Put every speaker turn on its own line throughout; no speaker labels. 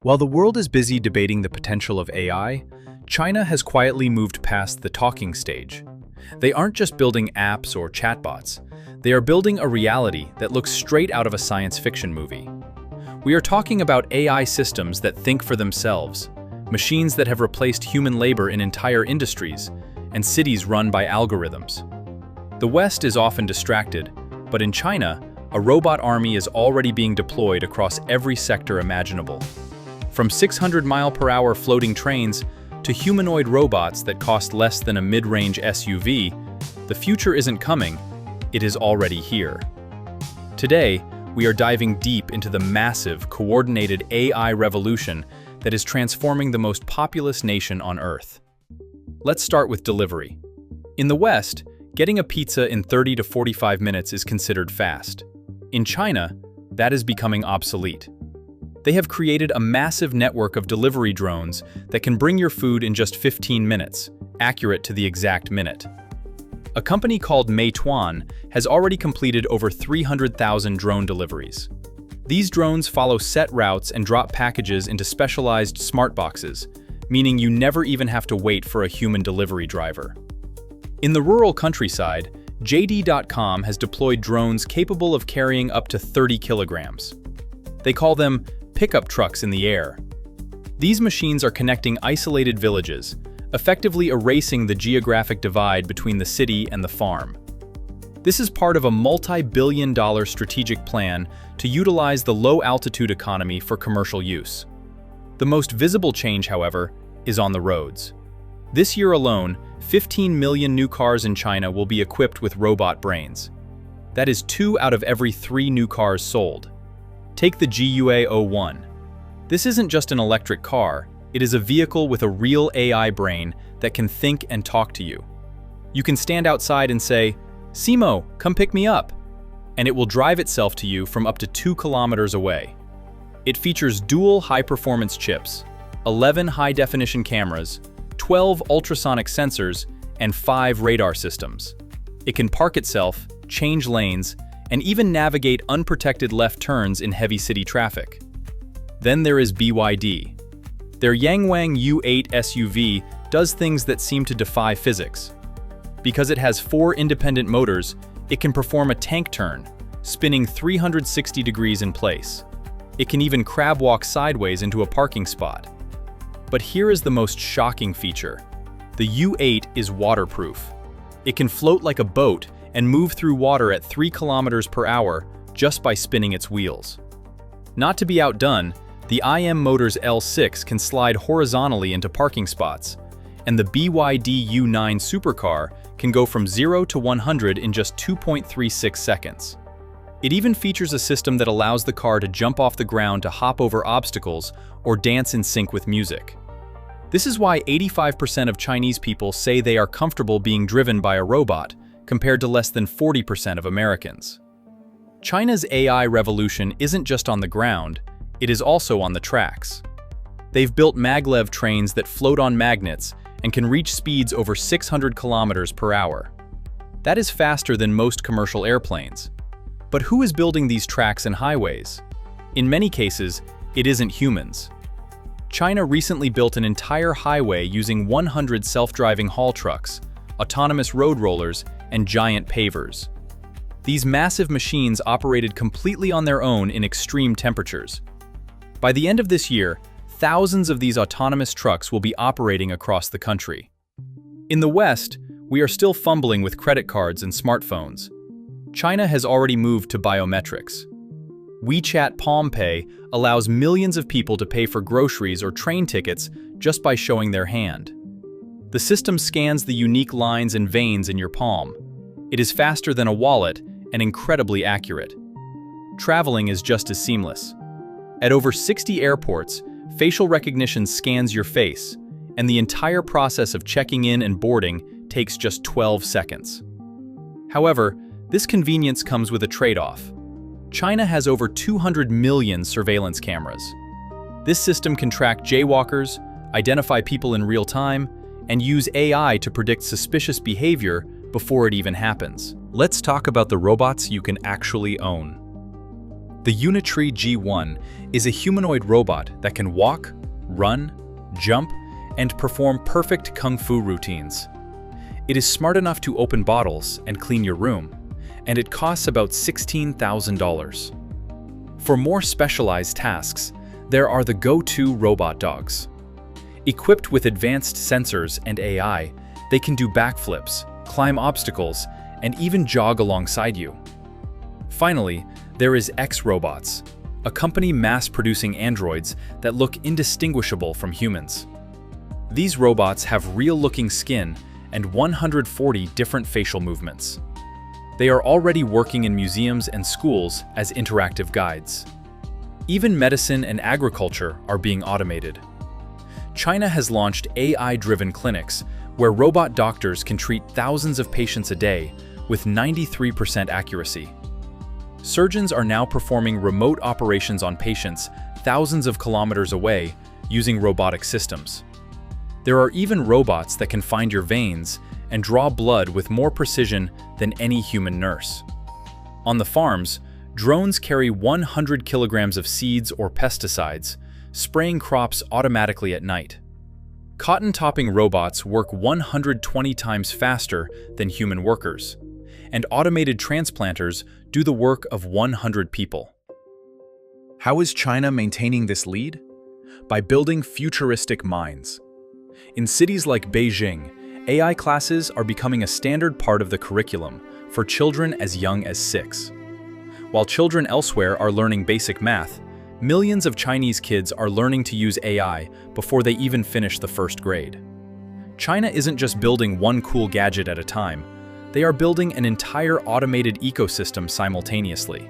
While the world is busy debating the potential of AI, China has quietly moved past the talking stage. They aren't just building apps or chatbots. They are building a reality that looks straight out of a science fiction movie. We are talking about AI systems that think for themselves, machines that have replaced human labor in entire industries, and cities run by algorithms. The West is often distracted, but in China, a robot army is already being deployed across every sector imaginable. From 600-mile-per-hour floating trains to humanoid robots that cost less than a mid-range SUV, the future isn't coming, it is already here. Today, we are diving deep into the massive, coordinated AI revolution that is transforming the most populous nation on Earth. Let's start with delivery. In the West, getting a pizza in 30 to 45 minutes is considered fast. In China, that is becoming obsolete. They have created a massive network of delivery drones that can bring your food in just 15 minutes, accurate to the exact minute. A company called Meituan has already completed over 300,000 drone deliveries. These drones follow set routes and drop packages into specialized smart boxes, meaning you never even have to wait for a human delivery driver. In the rural countryside, JD.com has deployed drones capable of carrying up to 30 kilograms. They call them pickup trucks in the air. These machines are connecting isolated villages, effectively erasing the geographic divide between the city and the farm. This is part of a multi-billion-dollar strategic plan to utilize the low-altitude economy for commercial use. The most visible change, however, is on the roads. This year alone, 15 million new cars in China will be equipped with robot brains. That is 2 out of every 3 new cars sold. Take the GUA01. This isn't just an electric car, it is a vehicle with a real AI brain that can think and talk to you. You can stand outside and say, "Simo, come pick me up," and it will drive itself to you from up to 2 kilometers away. It features dual high-performance chips, 11 high-definition cameras, 12 ultrasonic sensors, and 5 radar systems. It can park itself, change lanes, and even navigate unprotected left turns in heavy city traffic. Then there is BYD. Their Yangwang U8 SUV does things that seem to defy physics. Because it has 4 independent motors, it can perform a tank turn, spinning 360 degrees in place. It can even crab walk sideways into a parking spot. But here is the most shocking feature. The U8 is waterproof. It can float like a boat and move through water at 3 kilometers per hour just by spinning its wheels. Not to be outdone, the IM Motors L6 can slide horizontally into parking spots, and the BYD U9 supercar can go from 0 to 100 in just 2.36 seconds. It even features a system that allows the car to jump off the ground to hop over obstacles or dance in sync with music. This is why 85% of Chinese people say they are comfortable being driven by a robot, compared to less than 40% of Americans. China's AI revolution isn't just on the ground, it is also on the tracks. They've built maglev trains that float on magnets and can reach speeds over 600 kilometers per hour. That is faster than most commercial airplanes. But who is building these tracks and highways? In many cases, it isn't humans. China recently built an entire highway using 100 self-driving haul trucks, autonomous road rollers, and giant pavers. These massive machines operated completely on their own in extreme temperatures. By the end of this year, thousands of these autonomous trucks will be operating across the country. In the West, we are still fumbling with credit cards and smartphones. China has already moved to biometrics. WeChat Palm Pay allows millions of people to pay for groceries or train tickets just by showing their hand. The system scans the unique lines and veins in your palm. It is faster than a wallet and incredibly accurate. Traveling is just as seamless. At over 60 airports, facial recognition scans your face, and the entire process of checking in and boarding takes just 12 seconds. However, this convenience comes with a trade-off. China has over 200 million surveillance cameras. This system can track jaywalkers, identify people in real time, and use AI to predict suspicious behavior before it even happens. Let's talk about the robots you can actually own. The Unitree G1 is a humanoid robot that can walk, run, jump, and perform perfect kung fu routines. It is smart enough to open bottles and clean your room, and it costs about $16,000. For more specialized tasks, there are the go-to robot dogs. Equipped with advanced sensors and AI, they can do backflips, climb obstacles, and even jog alongside you. Finally, there is X-Robots, a company mass-producing androids that look indistinguishable from humans. These robots have real-looking skin and 140 different facial movements. They are already working in museums and schools as interactive guides. Even medicine and agriculture are being automated. China has launched AI-driven clinics where robot doctors can treat thousands of patients a day with 93% accuracy. Surgeons are now performing remote operations on patients thousands of kilometers away using robotic systems. There are even robots that can find your veins and draw blood with more precision than any human nurse. On the farms, drones carry 100 kilograms of seeds or pesticides, spraying crops automatically at night. Cotton-topping robots work 120 times faster than human workers, and automated transplanters do the work of 100 people. How is China maintaining this lead? By building futuristic minds. In cities like Beijing, AI classes are becoming a standard part of the curriculum for children as young as 6. While children elsewhere are learning basic math, millions of Chinese kids are learning to use AI before they even finish the first grade. China isn't just building one cool gadget at a time, they are building an entire automated ecosystem simultaneously.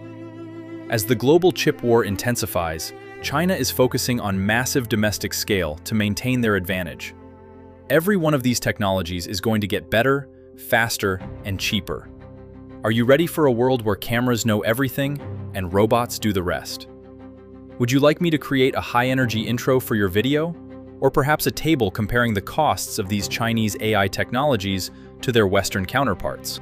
As the global chip war intensifies, China is focusing on massive domestic scale to maintain their advantage. Every one of these technologies is going to get better, faster, and cheaper. Are you ready for a world where cameras know everything and robots do the rest? Would you like me to create a high-energy intro for your video? Or perhaps a table comparing the costs of these Chinese AI technologies to their Western counterparts?